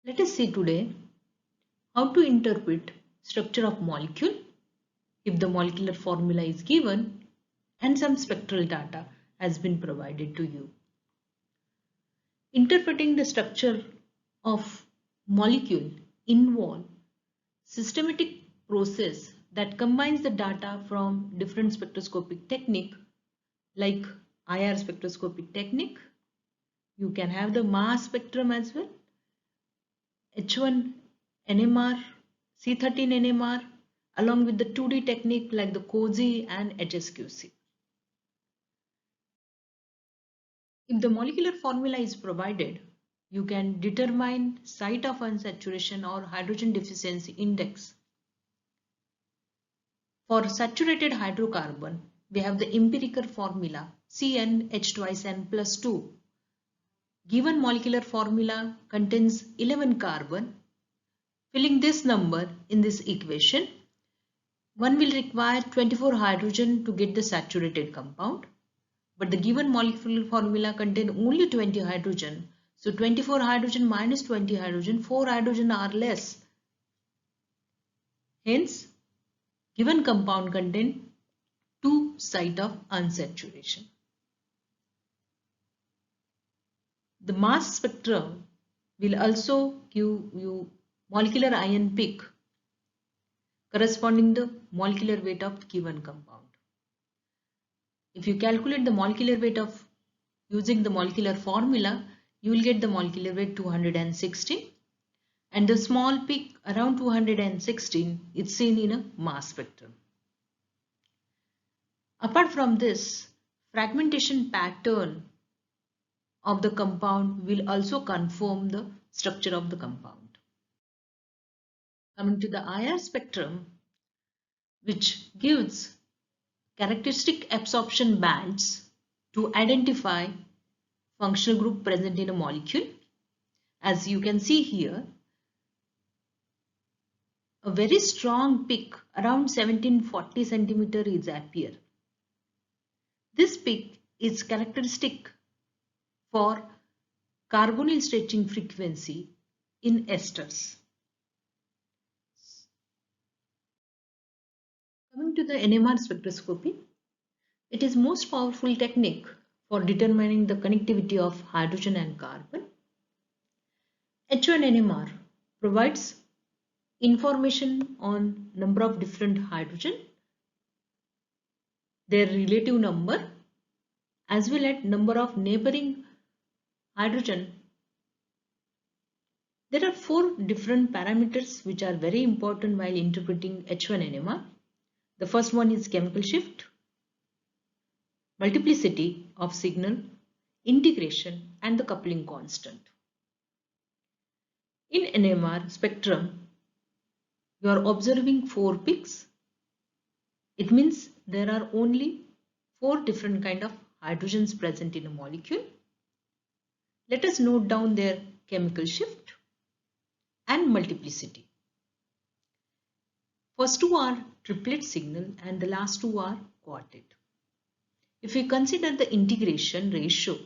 Let us see today how to interpret structure of molecule if the molecular formula is given and some spectral data has been provided to you. Interpreting the structure of molecule involves systematic process that combines the data from different spectroscopic technique like IR spectroscopic technique. You can have the mass spectrum as well, H1 NMR, C13 NMR, along with the 2D technique like the COSY and HSQC. If the molecular formula is provided, you can determine site of unsaturation or hydrogen deficiency index. For saturated hydrocarbon, we have the empirical formula CnH twice n plus 2. Given molecular formula contains 11 carbon. Filling this number in this equation, one will require 24 hydrogen to get the saturated compound. But the given molecular formula contains only 20 hydrogen. So 24 hydrogen minus 20 hydrogen, 4 hydrogen are less. Hence, given compound contains 2 sites of unsaturation. The mass spectrum will also give you molecular ion peak corresponding to the molecular weight of given compound. If you calculate the molecular weight of using the molecular formula, you will get the molecular weight 216 and the small peak around 216 is seen in a mass spectrum. Apart from this, fragmentation pattern of the compound will also confirm the structure of the compound. Coming to the IR spectrum, which gives characteristic absorption bands to identify functional group present in a molecule. As you can see here, a very strong peak around 1740 centimeter is appear. This peak is characteristic for carbonyl stretching frequency in esters. Coming to the NMR spectroscopy, it is most powerful technique for determining the connectivity of hydrogen and carbon. H1 NMR provides information on number of different hydrogen, their relative number, as well as number of neighboring hydrogen. There are 4 different parameters which are very important while interpreting H1 NMR. The first one is chemical shift, multiplicity of signal, integration, and the coupling constant. In NMR spectrum, you are observing 4 peaks. It means there are only 4 different kind of hydrogens present in a molecule. Let us note down their chemical shift and multiplicity. First 2 are triplet signal and the last 2 are quartet. If we consider the integration ratio,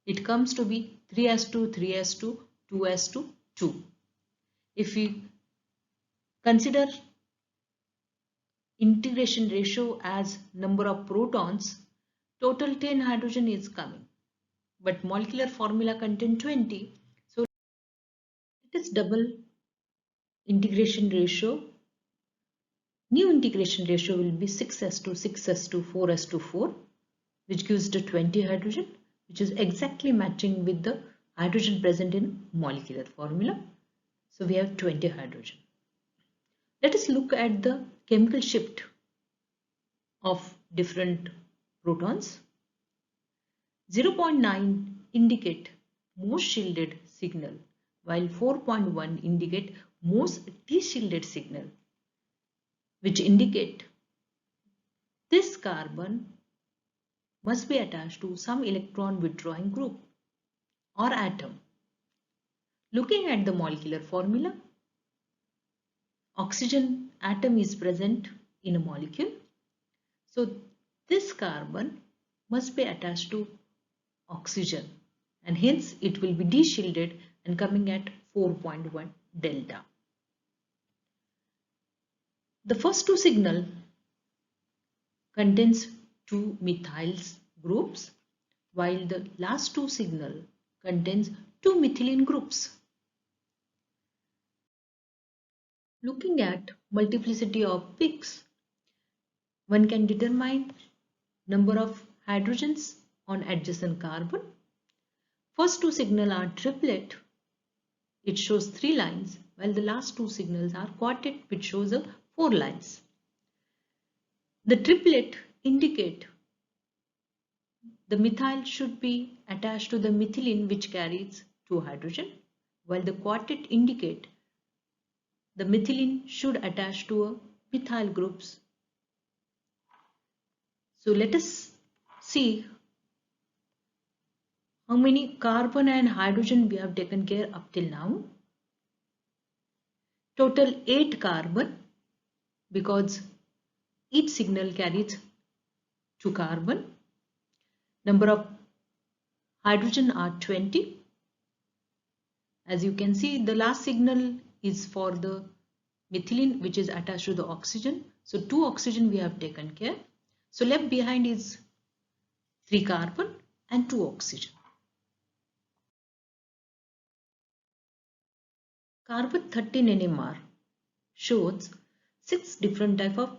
it comes to be 3:2, 3:2, 2:2. If we consider integration ratio as number of protons, total 10 hydrogen is coming. But molecular formula contains 20. So let us double integration ratio. New integration ratio will be 6:2, 6:2, 4:4, which gives the 20 hydrogen, which is exactly matching with the hydrogen present in molecular formula. So we have 20 hydrogen. Let us look at the chemical shift of different protons. 0.9 indicate most shielded signal, while 4.1 indicate most de-shielded signal, which indicate this carbon must be attached to some electron withdrawing group or atom. Looking at the molecular formula, oxygen atom is present in a molecule. So this carbon must be attached to oxygen and hence it will be de-shielded and coming at 4.1 delta. The first two signal contains two methyl groups, while the last two signal contains two methylene groups. Looking at multiplicity of peaks, one can determine number of hydrogens on adjacent carbon. First two signals are triplet, it shows 3 lines, while the last two signals are quartet, which shows 4 lines. The triplet indicate the methyl should be attached to the methylene, which carries 2 hydrogen, while the quartet indicate the methylene should attach to a methyl groups. So let us see how many carbon and hydrogen we have taken care up till now. Total 8 carbon, because each signal carries 2 carbon. Number of hydrogen are 20. As you can see, the last signal is for the methylene, which is attached to the oxygen. So 2 oxygen we have taken care. So left behind is 3 carbon and 2 oxygen. Carbon 13 NMR shows 6 different type of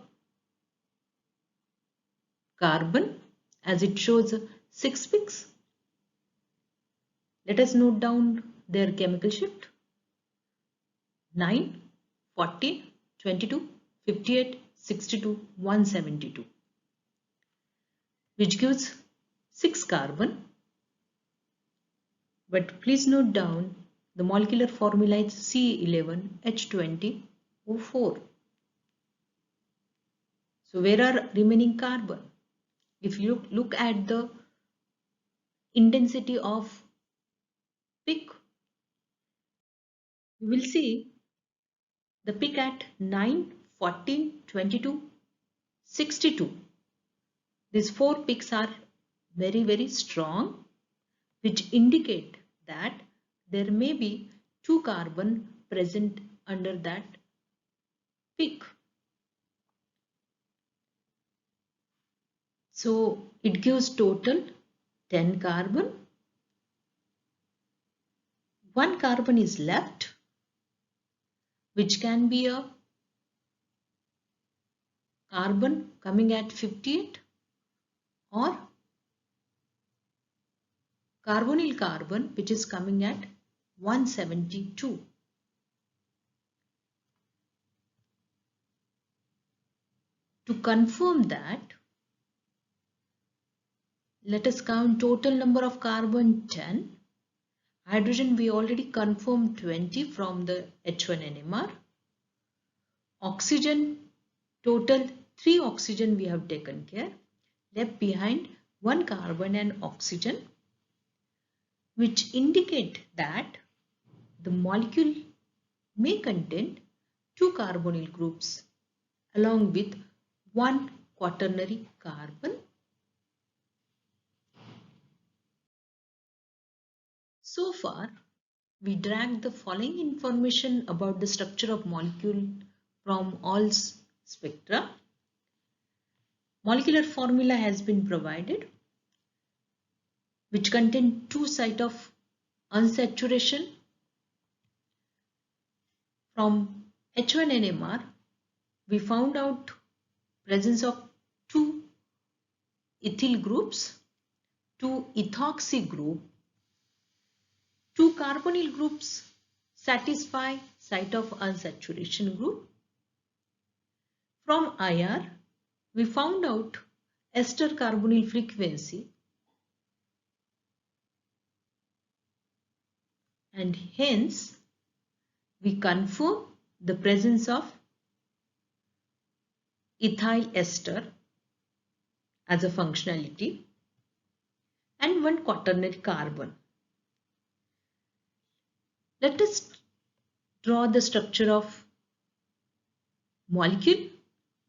carbon, as it shows 6 peaks. Let us note down their chemical shift: 9, 40, 22, 58, 62, 172, which gives 6 carbon. But please note down the molecular formula is C11H20O4. So where are remaining carbon? If you look at the intensity of peak, you will see the peak at 9, 14, 22, 62. These 4 peaks are very strong, which indicate that there may be 2 carbon present under that peak. So it gives total 10 carbon. 1 carbon is left, which can be a carbon coming at 58 or carbonyl carbon, which is coming at 172. To confirm that, let us count total number of carbon 10. Hydrogen we already confirmed 20 from the H1 NMR. Oxygen, total 3 oxygen we have taken care. Left behind 1 carbon and oxygen, which indicate that the molecule may contain 2 carbonyl groups along with 1 quaternary carbon. So far, we dragged the following information about the structure of molecule from all spectra. Molecular formula has been provided, which contain 2 sites of unsaturation. From H1 NMR, we found out presence of 2 ethyl groups, 2 ethoxy group, 2 carbonyl groups satisfy site of unsaturation group. From IR, we found out ester carbonyl frequency, and hence we confirm the presence of ethyl ester as a functionality and 1 quaternary carbon. Let us draw the structure of molecule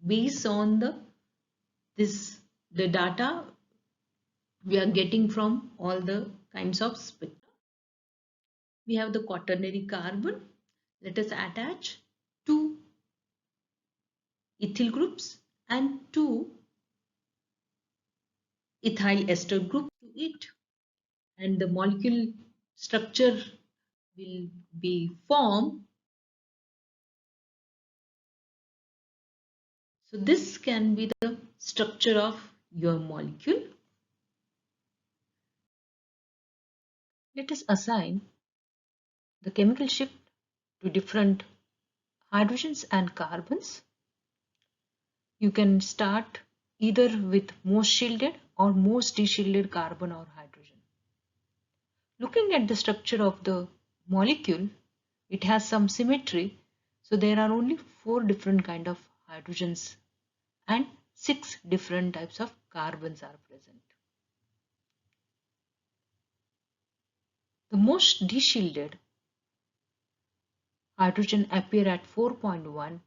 based on the data we are getting from all the kinds of spectra. We have the quaternary carbon. Let us attach two ethyl groups and two ethyl ester groups to it, and the molecule structure will be formed. So this can be the structure of your molecule. Let us assign the chemical shift to different hydrogens and carbons. You can start either with most shielded or most deshielded carbon or hydrogen. Looking at the structure of the molecule, it has some symmetry. So there are only 4 different kind of hydrogens and 6 different types of carbons are present. The most deshielded hydrogen appear at 4.1.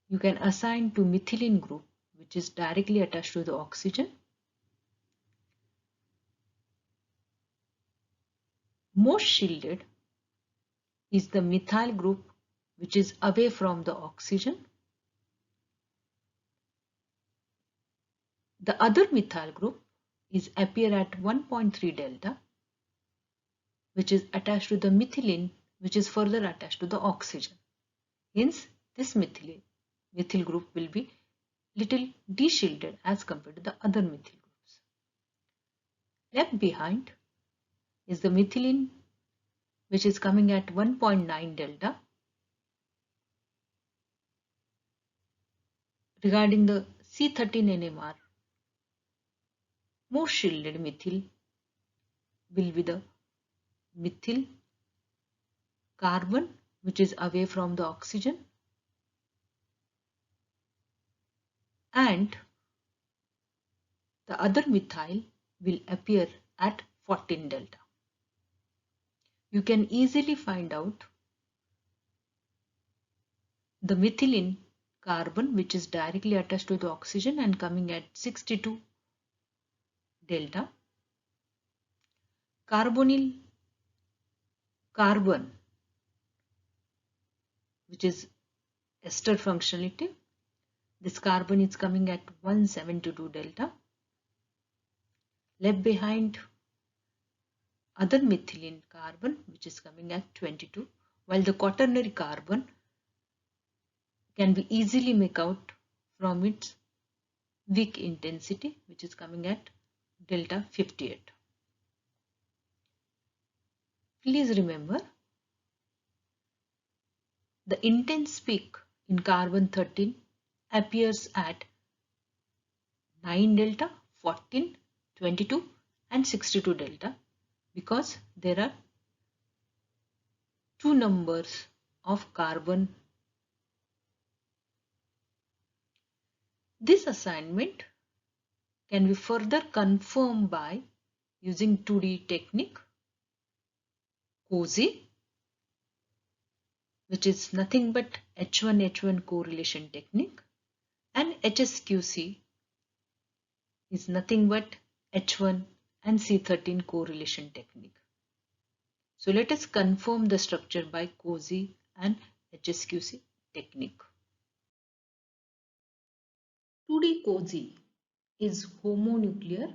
You can assign to methylene group, which is directly attached to the oxygen. Most shielded is the methyl group, which is away from the oxygen. The other methyl group is appear at 1.3 delta, which is attached to the methylene, which is further attached to the oxygen. Hence, this methyl group will be little deshielded as compared to the other methyl groups. Left behind is the methylene, which is coming at 1.9 delta. Regarding the C13 NMR, most shielded methyl will be the methyl carbon, which is away from the oxygen, and the other methyl will appear at 14 delta. You can easily find out the methylene carbon, which is directly attached to the oxygen and coming at 62 delta. Carbonyl carbon, which is ester functionality, this carbon is coming at 172 delta. Left behind other methylene carbon, which is coming at 22, while the quaternary carbon can be easily make out from its weak intensity, which is coming at delta 58. Please remember, the intense peak in carbon 13 appears at 9 delta, 14, 22 and 62 delta, because there are two numbers of carbon. This assignment can be further confirmed by using 2D technique, COSY, which is nothing but H1-H1 correlation technique, and HSQC is nothing but H1 and C13 correlation technique. So let us confirm the structure by COSY and HSQC technique. 2D COSY is homonuclear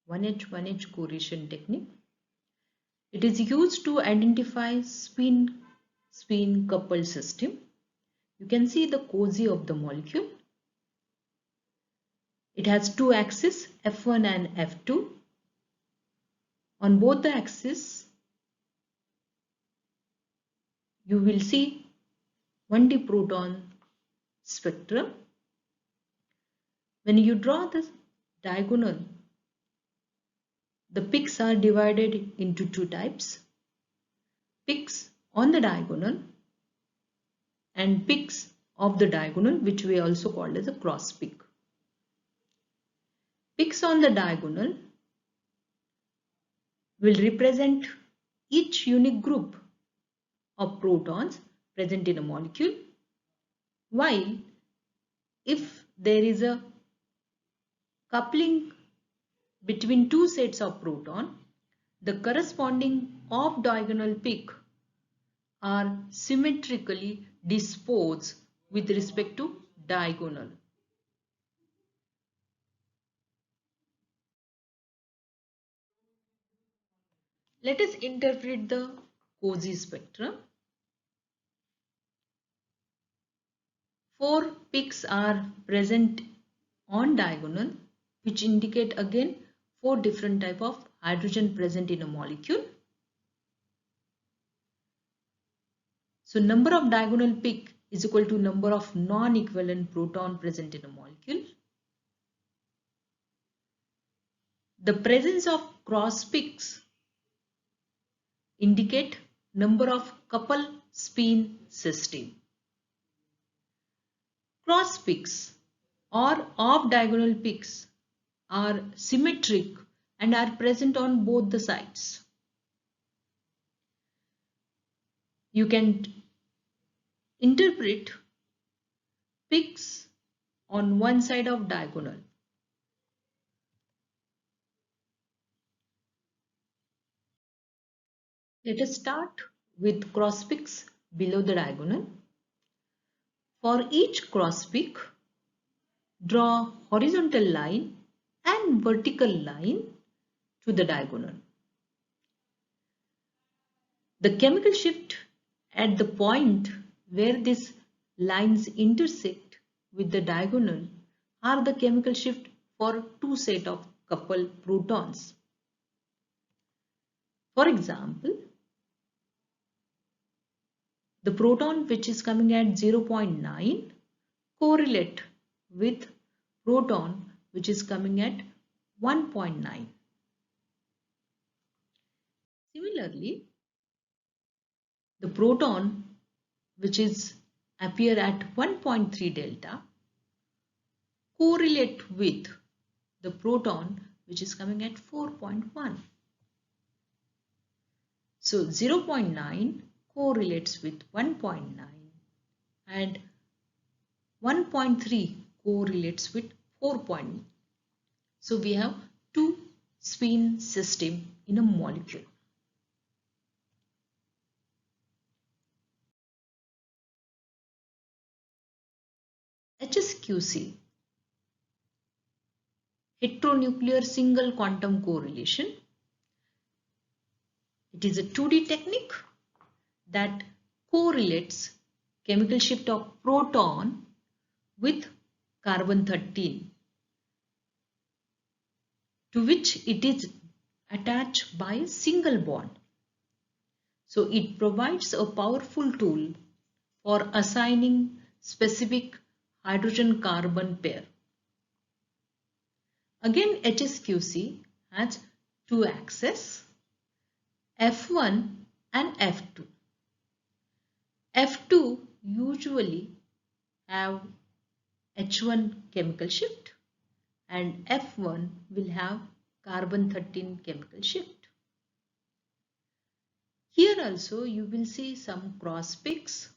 1H1H correlation technique. It is used to identify spin coupled system. You can see the COSY of the molecule. It has two axes, F1 and F2. On both the axes, you will see 1D proton spectrum. When you draw the diagonal, the peaks are divided into two types: peaks on the diagonal and peaks of the diagonal, which we also called as a cross peak. Peaks on the diagonal will represent each unique group of protons present in a molecule, while if there is a coupling between two sets of proton, The corresponding off-diagonal peak are symmetrically disposed with respect to diagonal. Let us interpret the Cauchy spectrum. 4 peaks are present on diagonal, which indicate again 4 different type of hydrogen present in a molecule. So number of diagonal peak is equal to number of non-equivalent proton present in a molecule. The presence of cross peaks indicate number of couple spin system. Cross peaks or off-diagonal peaks are symmetric and are present on both the sides. You can interpret peaks on one side of diagonal. Let us start with cross peaks below the diagonal. For each cross peak, draw horizontal line and vertical line to the diagonal. The chemical shift at the point where these lines intersect with the diagonal are the chemical shift for two sets of coupled protons. For example, the proton which is coming at 0.9 correlate with proton which is coming at 1.9. Similarly, the proton which is appear at 1.3 delta correlate with the proton which is coming at 4.1. So 0.9 correlates with 1.9 and 1.3 correlates with 4.9. So we have two spin system in a molecule. HSQC, heteronuclear single quantum correlation. It is a 2D technique that correlates chemical shift of proton with carbon-13, to which it is attached by a single bond. So it provides a powerful tool for assigning specific hydrogen-carbon pair. Again, HSQC has two axes, F1 and F2. F2 usually have H1 chemical shift and F1 will have carbon-13 chemical shift. Here also you will see some cross peaks.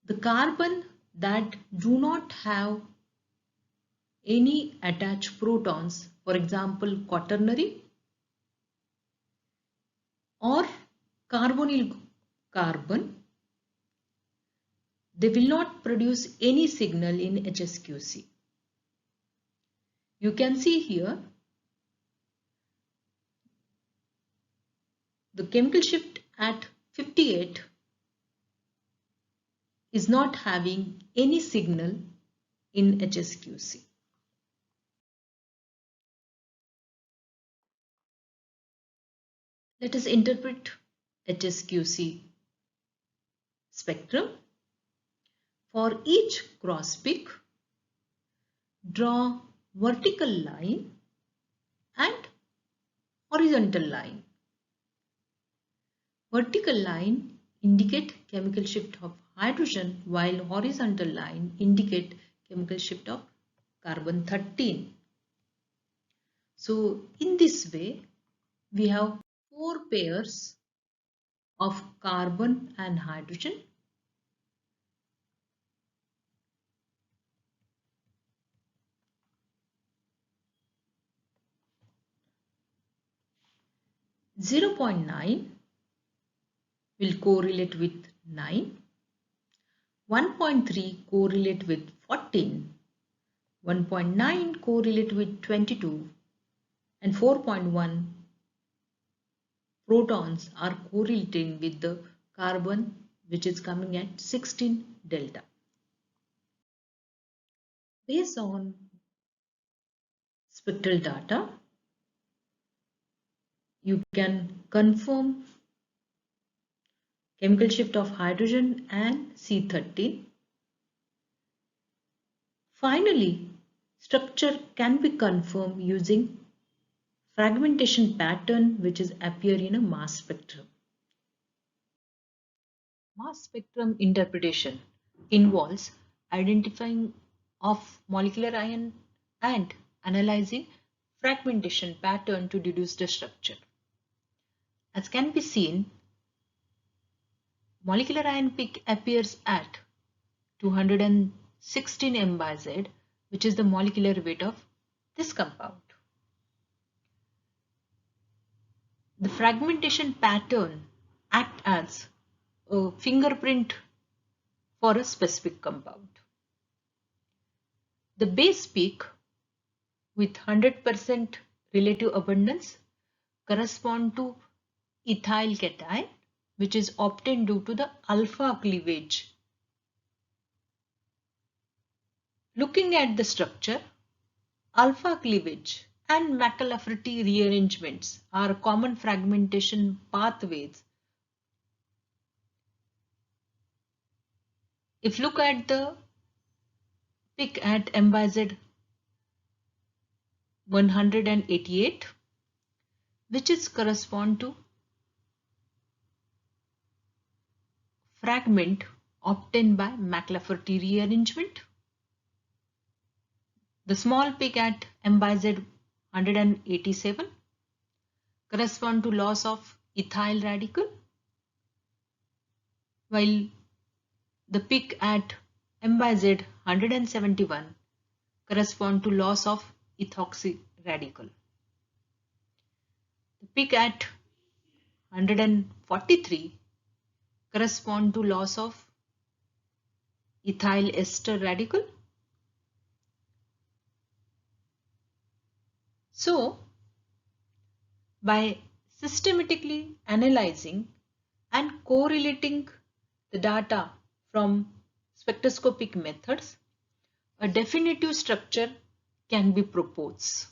The carbon that do not have any attached protons, for example quaternary or carbonyl carbon, they will not produce any signal in HSQC. You can see here the chemical shift at 58 is not having any signal in HSQC. Let us interpret HSQC spectrum. For each cross peak, draw vertical line and horizontal line. Vertical line indicate chemical shift of hydrogen while horizontal line indicate chemical shift of carbon-13. So in this way we have 4 pairs of carbon and hydrogen. 0.9 will correlate with 9, 1.3 correlate with 14, 1.9 correlate with 22, and 4.1 protons are correlating with the carbon which is coming at 16 delta. Based on spectral data, you can confirm chemical shift of hydrogen and C13. Finally, structure can be confirmed using fragmentation pattern which is appear in a mass spectrum. Mass spectrum interpretation involves identifying of molecular ion and analyzing fragmentation pattern to deduce the structure. As can be seen, molecular ion peak appears at 216 m by Z, which is the molecular weight of this compound. The fragmentation pattern acts as a fingerprint for a specific compound. The base peak with 100% relative abundance correspond to ethyl cation, which is obtained due to the alpha cleavage. Looking at the structure, alpha cleavage and McLafferty rearrangements are common fragmentation pathways. If look at the peak at M by Z 188, which is correspond to fragment obtained by McLafferty rearrangement. The small peak at M by Z 187 correspond to loss of ethyl radical, while the peak at M by Z 171 correspond to loss of ethoxy radical. The peak at 143 correspond to loss of ethyl ester radical. So, by systematically analyzing and correlating the data from spectroscopic methods, a definitive structure can be proposed.